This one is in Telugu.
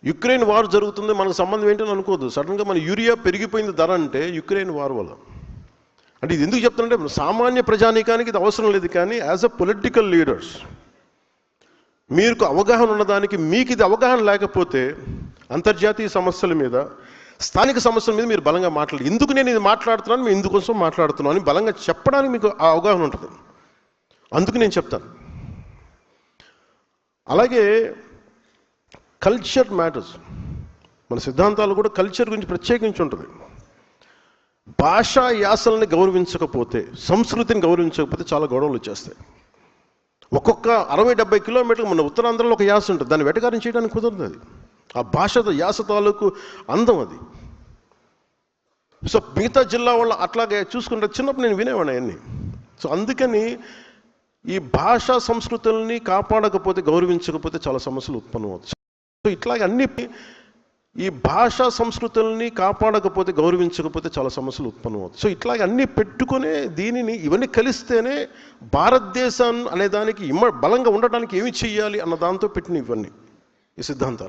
యుక్రెయిన్ వార్ జరుగుతుంది, మనకు సంబంధం ఏంటని అనుకోదు. సడన్గా మన యూరియా పెరిగిపోయింది ధర అంటే యుక్రెయిన్ వార్ వల్ల. అంటే ఇది ఎందుకు చెప్తానంటే సామాన్య ప్రజానీకానికి ఇది అవసరం లేదు, కానీ యాజ్ అ పొలిటికల్ లీడర్స్ మీకు అవగాహన ఉన్నదానికి మీకు ఇది అవగాహన లేకపోతే అంతర్జాతీయ సమస్యల మీద, స్థానిక సమస్యల మీద మీరు బలంగా మాట్లాడాలి. ఎందుకు నేను ఇది మాట్లాడుతున్నాను, మేము ఇందుకోసం మాట్లాడుతున్నాను అని బలంగా చెప్పడానికి మీకు ఆ అవగాహన ఉంటుంది. అందుకు నేను చెప్తాను. అలాగే కల్చర్ మ్యాటర్స్. మన సిద్ధాంతాలు కూడా కల్చర్ గురించి ప్రత్యేకించి ఉంటుంది. భాషా యాసల్ని గౌరవించకపోతే, సంస్కృతిని గౌరవించకపోతే చాలా గొడవలు వచ్చేస్తాయి. ఒక్కొక్క 60-70 కిలోమీటర్లు మన ఉత్తరాంధ్రలో ఒక యాస ఉంటుంది, దాన్ని వెటకారం చేయడానికి కుదరదు. అది ఆ భాషతో యాస తాలూకు అందం అది. సో మిగతా జిల్లా వాళ్ళు అట్లాగే చూసుకుంటే చిన్నప్పుడు నేను వినేవాడిని అవన్నీ. సో అందుకని ఈ భాషా సంస్కృతుల్ని కాపాడకపోతే, గౌరవించకపోతే చాలా సమస్యలు ఉత్పన్నమవుతాయి. సో ఇట్లాగే అన్ని ఈ భాషా సంస్కృతుల్ని కాపాడకపోతే, గౌరవించకపోతే చాలా సమస్యలు ఉత్పన్నమవుతాయి. సో ఇట్లాగే అన్నీ పెట్టుకునే దీనిని ఇవన్నీ కలిస్తేనే భారతదేశం అనే దానికి బలంగా ఉండటానికి ఏమి చెయ్యాలి అన్న దాంతో పెట్టిన ఇవన్నీ ఈ సిద్ధాంతాలు.